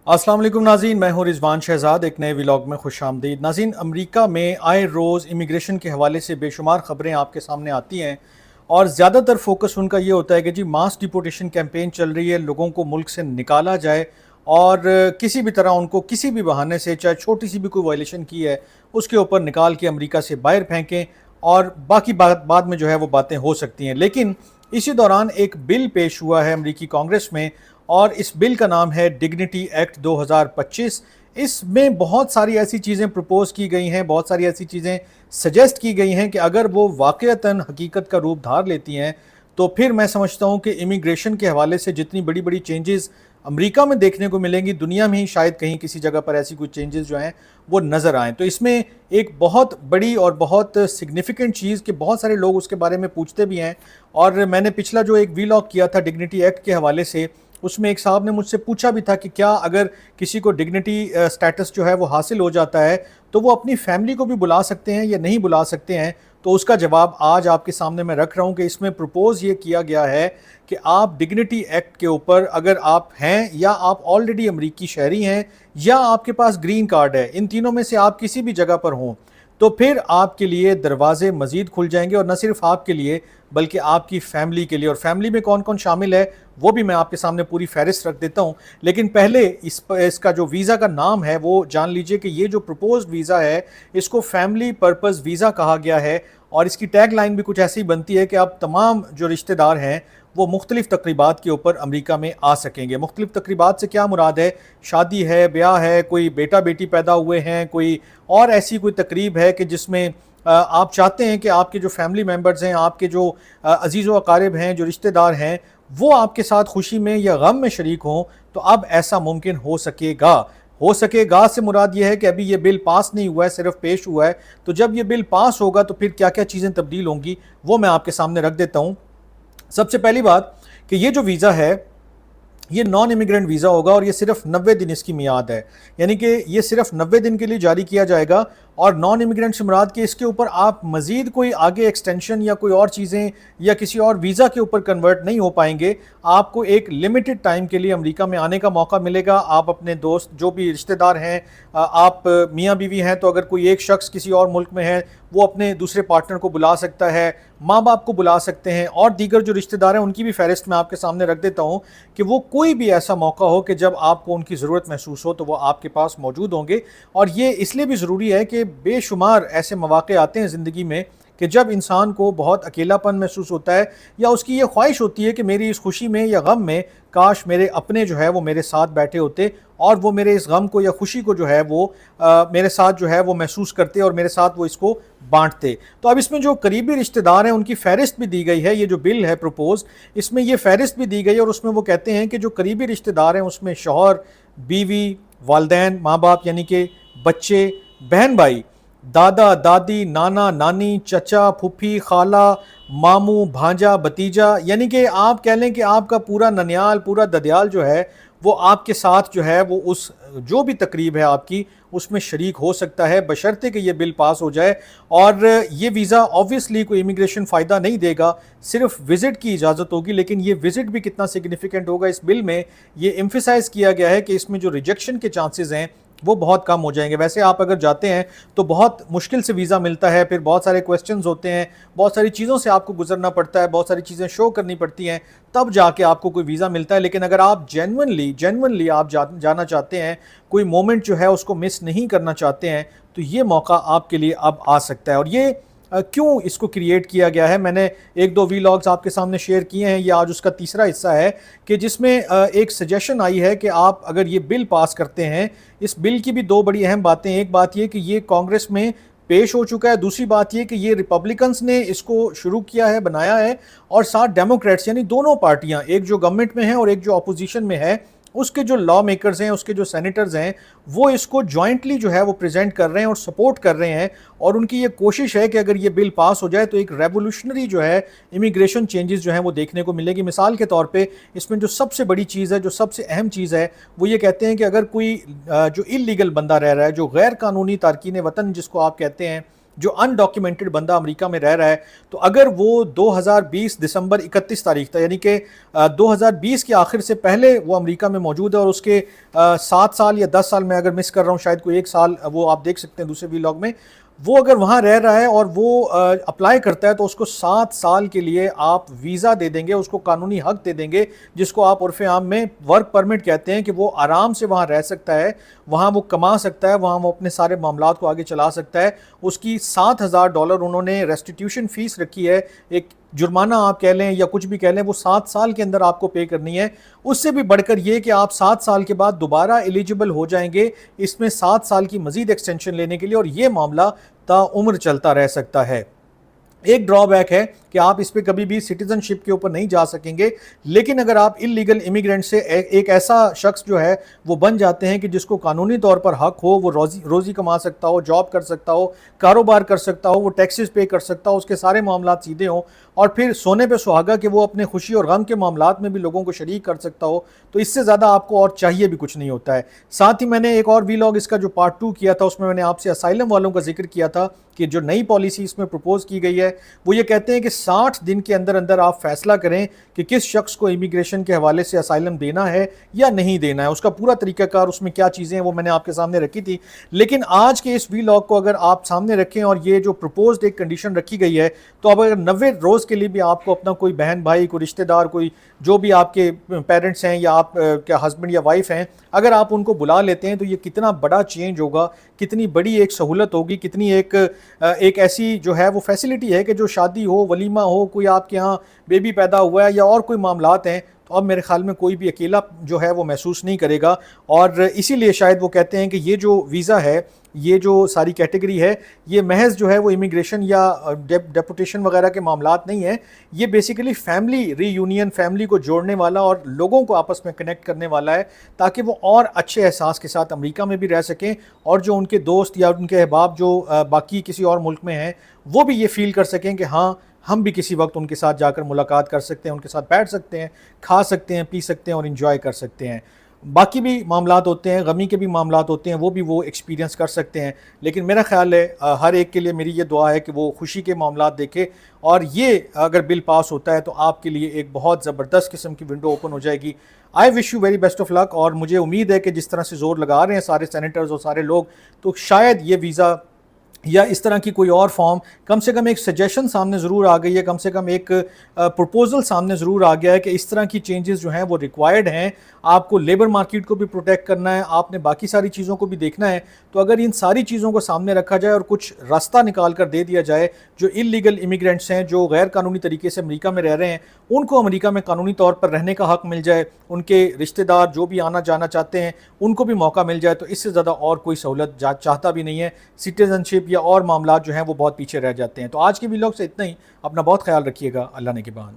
अस्सलाम वालेकुम नाज़रीन, मैं हूं रिजवान शहजाद। एक नए व्लॉग में खुश आमदीद। नाज़रीन, अमेरिका में आए रोज़ इमिग्रेशन के हवाले से बेशुमार ख़बरें आपके सामने आती हैं और ज़्यादातर फोकस उनका ये होता है कि जी मास डिपोर्टेशन कैंपेन चल रही है, लोगों को मुल्क से निकाला जाए और किसी भी तरह उनको किसी भी बहाने से, चाहे छोटी सी भी कोई वायलेशन की है उसके ऊपर निकाल के अमेरिका से बाहर फेंकें और बाकी बाद में जो है वो बातें हो सकती हैं। लेकिन इसी दौरान एक बिल पेश हुआ है अमेरिकी कांग्रेस में और इस बिल का नाम है डिग्निटी एक्ट 2025। इसमें बहुत सारी ऐसी चीज़ें प्रपोज की गई हैं, बहुत सारी ऐसी चीज़ें सजेस्ट की गई हैं कि अगर वो वाक़ईतन हकीकत का रूप धार लेती हैं तो फिर मैं समझता हूँ कि इमिग्रेशन के हवाले से जितनी बड़ी बड़ी चेंजेस अमेरिका में देखने को मिलेंगी, दुनिया में ही शायद कहीं किसी जगह पर ऐसी कुछ चेंजेस जो हैं वो नज़र आएँ। तो इसमें एक बहुत बड़ी और बहुत सिग्निफिकेंट चीज़ कि बहुत सारे लोग उसके बारे में पूछते भी हैं। और मैंने पिछला जो एक वीलॉग किया था डिग्निटी एक्ट के हवाले से, उसमें एक साहब ने मुझसे पूछा भी था कि क्या अगर किसी को डिग्निटी स्टेटस जो है वो हासिल हो जाता है तो वो अपनी फैमिली को भी बुला सकते हैं या नहीं बुला सकते हैं। तो उसका जवाब आज आपके सामने मैं रख रहा हूँ कि इसमें प्रपोज ये किया गया है कि आप डिग्निटी एक्ट के ऊपर अगर आप हैं या आप ऑलरेडी अमरीकी शहरी हैं या आपके पास ग्रीन कार्ड है, इन तीनों में से आप किसी भी जगह पर हों, तो फिर आपके लिए दरवाजे मज़ीद खुल जाएंगे और न सिर्फ आपके लिए बल्कि आपकी फैमिली के लिए। और फैमिली में कौन कौन शामिल है वो भी मैं आपके सामने पूरी फहरिस्त रख देता हूँ। लेकिन पहले इसका जो वीज़ा का नाम है वो जान लीजिए कि ये जो प्रपोज्ड वीज़ा है इसको फैमिली पर्पस वीज़ा कहा गया है और इसकी टैग लाइन भी कुछ ऐसी बनती है कि अब तमाम जो रिश्तेदार हैं वो मुख्तलिफ़ तकरीबात के ऊपर अमेरिका में आ सकेंगे। मुख्तलिफ़ तकरीबात से क्या मुराद है? शादी है, ब्याह है, कोई बेटा बेटी पैदा हुए हैं, कोई और ऐसी कोई तकरीब है कि जिसमें आप चाहते हैं कि आपके जो फैमिली मेम्बर्स हैं, आपके जो अजीज़ व अकारिब हैं, जो रिश्तेदार हैं, वो आपके साथ खुशी में या गम में शरीक हों, तो अब ऐसा मुमकिन हो सकेगा। हो सकेगा से मुराद ये है कि अभी ये बिल पास नहीं हुआ है, सिर्फ पेश हुआ है। तो जब ये बिल पास होगा तो फिर क्या क्या चीज़ें तब्दील होंगी वो मैं आपके सामने रख देता हूँ। सबसे पहली बात कि ये जो वीज़ा है ये नॉन इमिग्रेंट वीज़ा होगा और ये सिर्फ 90 दिन इसकी मियाद है, यानी कि ये सिर्फ 90 दिन के लिए जारी किया जाएगा। और नॉन इमिग्रेंट से मुराद कि इसके ऊपर आप मज़ीद कोई आगे एक्सटेंशन या कोई और चीज़ें या किसी और वीज़ा के ऊपर कन्वर्ट नहीं हो पाएंगे। आपको एक लिमिटेड टाइम के लिए अमेरिका में आने का मौका मिलेगा। आप अपने दोस्त जो भी रिश्तेदार हैं, आप मियाँ बीवी हैं तो अगर कोई एक शख्स किसी और मुल्क में है वो अपने दूसरे पार्टनर को बुला सकता है, माँ बाप को बुला सकते हैं और दीगर जो रिश्तेदार हैं उनकी भी फहरिस्त मैं आपके सामने रख देता हूँ कि वो कोई भी ऐसा मौका हो कि जब आपको उनकी ज़रूरत महसूस हो तो वो आपके पास मौजूद होंगे। और ये इसलिए भी ज़रूरी है कि बेशुमार ऐसे मौक़े आते हैं ज़िंदगी में कि जब इंसान को बहुत अकेलापन महसूस होता है या उसकी ये ख्वाहिश होती है कि मेरी इस खुशी में या गम में काश मेरे अपने जो है वो मेरे साथ बैठे होते और वो मेरे इस गम को या खुशी को जो है वो मेरे साथ जो है वो महसूस करते और मेरे साथ वो इसको बांटते। तो अब इसमें जो करीबी रिश्तेदार हैं उनकी फहरिस्त भी दी गई है। ये जो बिल है प्रपोज, इसमें ये फहरिस्त भी दी गई है और उसमें वो कहते हैं कि जो करीबी रिश्तेदार हैं उसमें शौहर, बीवी, वालदैन, माँ बाप यानी कि बच्चे, बहन भाई, दादा दादी, नाना नानी, चचा फूफी, खाला, मामू, भांजा, भतीजा, यानी कि आप कह लें कि आपका पूरा ननियाल, पूरा ददियाल जो है वो आपके साथ जो है वो उस जो भी तकरीब है आपकी उसमें शरीक हो सकता है, बशर्ते कि ये बिल पास हो जाए। और ये वीज़ा ऑब्वियसली कोई इमिग्रेशन फ़ायदा नहीं देगा, सिर्फ विज़िट की इजाज़त होगी। लेकिन ये विज़िट भी कितना सिग्निफिकेंट होगा, इस बिल में ये एम्फेसाइज़ किया गया है कि इसमें जो रिजेक्शन के चांसेस हैं वो बहुत कम हो जाएंगे। वैसे आप अगर जाते हैं तो बहुत मुश्किल से वीज़ा मिलता है, फिर बहुत सारे क्वेश्चंस होते हैं, बहुत सारी चीज़ों से आपको गुजरना पड़ता है, बहुत सारी चीज़ें शो करनी पड़ती हैं, तब जाके आपको कोई वीज़ा मिलता है। लेकिन अगर आप जेन्युइनली आप जाना चाहते हैं, कोई मोमेंट जो है उसको मिस नहीं करना चाहते हैं, तो ये मौका आपके लिए अब आ सकता है। और ये क्यों इसको क्रिएट किया गया है, मैंने एक दो वीलॉग्स आपके सामने शेयर किए हैं, ये आज उसका तीसरा हिस्सा है कि जिसमें एक सजेशन आई है कि आप अगर ये बिल पास करते हैं, इस बिल की भी दो बड़ी अहम बातें। एक बात ये कि ये कांग्रेस में पेश हो चुका है, दूसरी बात ये कि ये रिपब्लिकन्स ने इसको शुरू किया है, बनाया है, और साथ डेमोक्रेट्स यानी दोनों पार्टियां, एक जो गवर्नमेंट में है और एक जो अपोजिशन में है, उसके जो लॉ मेकर्स हैं, उसके जो सेनेटर्स हैं, वो इसको जॉइंटली जो है वो प्रेजेंट कर रहे हैं और सपोर्ट कर रहे हैं। और उनकी ये कोशिश है कि अगर ये बिल पास हो जाए तो एक रेवोल्यूशनरी जो है इमिग्रेशन चेंजेस जो हैं वो देखने को मिलेगी। मिसाल के तौर पे इसमें जो सबसे बड़ी चीज़ है, जो सबसे अहम चीज़ है, वो ये कहते हैं कि अगर कोई जो इल्लीगल बंदा रह रहा है, जो गैर कानूनी तारकीन वतन जिसको आप कहते हैं, جو انڈاکیومنٹڈ بندہ امریکہ میں رہ رہا ہے، تو اگر وہ 2020 دسمبر 31 تاریخ تھا، یعنی کہ 2020 کے آخر سے پہلے وہ امریکہ میں موجود ہے، اور اس کے 7 سال یا 10 سال میں اگر مس کر رہا ہوں، شاید کوئی 1 سال، وہ آپ دیکھ سکتے ہیں دوسرے ویلاگ میں، وہ اگر وہاں رہ رہا ہے اور وہ اپلائی کرتا ہے تو اس کو 7 سال کے لیے آپ ویزا دے دیں گے، اس کو قانونی حق دے دیں گے، جس کو آپ عرف عام میں ورک پرمٹ کہتے ہیں، کہ وہ آرام سے وہاں رہ سکتا ہے، وہاں وہ کما سکتا ہے، وہاں وہ اپنے سارے معاملات کو آگے چلا سکتا ہے۔ اس کی $7,000 انہوں نے ریسٹیٹیوشن فیس رکھی ہے، ایک جرمانہ آپ کہہ لیں یا کچھ بھی کہہ لیں، وہ 7 سال کے اندر آپ کو پے کرنی ہے۔ اس سے بھی بڑھ کر یہ کہ آپ 7 سال کے بعد دوبارہ ایلیجیبل ہو جائیں گے اس میں 7 سال کی مزید ایکسٹینشن لینے کے لیے، اور یہ معاملہ تا عمر چلتا رہ سکتا ہے۔ ایک ڈرا بیک ہے کہ آپ اس پہ کبھی بھی سٹیزن شپ کے اوپر نہیں جا سکیں گے، لیکن اگر آپ انلیگل امیگرینٹ سے ایک ایسا شخص جو ہے وہ بن جاتے ہیں کہ جس کو قانونی طور پر حق ہو، وہ روزی کما سکتا ہو، جاب کر سکتا ہو، کاروبار کر سکتا ہو، وہ ٹیکسز پے کر سکتا ہو، اس کے سارے معاملات سیدھے ہوں، اور پھر سونے پہ سہاگا کہ وہ اپنے خوشی اور غم کے معاملات میں بھی لوگوں کو شریک کر سکتا ہو، تو اس سے زیادہ آپ کو اور چاہیے بھی کچھ نہیں ہوتا ہے۔ ساتھ ہی میں نے ایک اور ویلاگ اس کا جو پارٹ 2 کیا تھا، اس میں نے آپ سے اسائلم والوں کا ذکر کیا تھا کہ جو نئی پالیسی اس میں پروپوز کی گئی ہے، وہ یہ کہتے ہیں کہ 60 دن کے اندر اندر آپ فیصلہ کریں کہ کس شخص کو امیگریشن کے حوالے سے اسائلم دینا ہے یا نہیں دینا ہے۔ اس کا پورا طریقہ کار، اس میں کیا چیزیں ہیں، وہ میں نے آپ کے سامنے رکھی تھی، لیکن آج کے اس ویلاگ کو اگر آپ سامنے رکھیں اور یہ جو پروپوزڈ ایک کنڈیشن رکھی گئی ہے، تو اب اگر 90 روز کے لیے بھی آپ کو اپنا کوئی بہن بھائی، کوئی رشتہ دار، کوئی جو بھی آپ کے پیرنٹس ہیں یا آپ کیا ہسبینڈ یا وائف ہیں، اگر آپ ان کو بلا لیتے ہیں تو یہ کتنا بڑا چینج ہوگا، کتنی بڑی ایک سہولت ہوگی، کتنی ایک ایسی جو ہے وہ فیسلٹی ہے کہ جو شادی ہو، ولیمہ ہو، کوئی آپ کے ہاں بیبی پیدا ہوا ہے یا اور کوئی معاملات ہیں، تو اب میرے خیال میں کوئی بھی اکیلا جو ہے وہ محسوس نہیں کرے گا۔ اور اسی لیے شاید وہ کہتے ہیں کہ یہ جو ویزا ہے، یہ جو ساری کیٹیگری ہے، یہ محض جو ہے وہ امیگریشن یا ڈیپوٹیشن وغیرہ کے معاملات نہیں ہیں، یہ بیسیکلی فیملی ری یونین، فیملی کو جوڑنے والا اور لوگوں کو آپس میں کنیکٹ کرنے والا ہے، تاکہ وہ اور اچھے احساس کے ساتھ امریکہ میں بھی رہ سکیں، اور جو ان کے دوست یا ان کے احباب جو باقی کسی اور ملک میں ہیں، وہ بھی یہ فیل کر سکیں کہ ہاں ہم بھی کسی وقت ان کے ساتھ جا کر ملاقات کر سکتے ہیں، ان کے ساتھ بیٹھ سکتے ہیں، کھا سکتے ہیں، پی سکتے ہیں اور انجوائے کر سکتے ہیں۔ باقی بھی معاملات ہوتے ہیں، غمی کے بھی معاملات ہوتے ہیں، وہ بھی وہ ایکسپیرینس کر سکتے ہیں، لیکن میرا خیال ہے ہر ایک کے لیے میری یہ دعا ہے کہ وہ خوشی کے معاملات دیکھے، اور یہ اگر بل پاس ہوتا ہے تو آپ کے لیے ایک بہت زبردست قسم کی ونڈو اوپن ہو جائے گی۔ I wish you very best of luck, اور مجھے امید ہے کہ جس طرح سے زور لگا رہے ہیں سارے سینیٹرز اور سارے لوگ، تو شاید یہ ویزا یا اس طرح کی کوئی اور فارم، کم سے کم ایک سجیشن سامنے ضرور آ گئی ہے، کم سے کم ایک پروپوزل سامنے ضرور آ گیا ہے کہ اس طرح کی چینجز جو ہیں وہ ریکوائرڈ ہیں۔ آپ کو لیبر مارکیٹ کو بھی پروٹیکٹ کرنا ہے، آپ نے باقی ساری چیزوں کو بھی دیکھنا ہے، تو اگر ان ساری چیزوں کو سامنے رکھا جائے اور کچھ راستہ نکال کر دے دیا جائے، جو انلیگل امیگرینٹس ہیں، جو غیر قانونی طریقے سے امریکہ میں رہ رہے ہیں، ان کو امریکہ میں قانونی طور پر رہنے کا حق مل جائے، ان کے رشتہ دار جو بھی آنا جانا چاہتے ہیں ان کو بھی موقع مل جائے، تو اس سے زیادہ اور کوئی سہولت چاہتا بھی نہیں ہے۔ سٹیزن شپ یا اور معاملات جو ہیں وہ بہت پیچھے رہ جاتے ہیں۔ تو آج کے ویلاگ سے اتنا ہی، اپنا بہت خیال رکھیے گا، اللہ نے کے بعد۔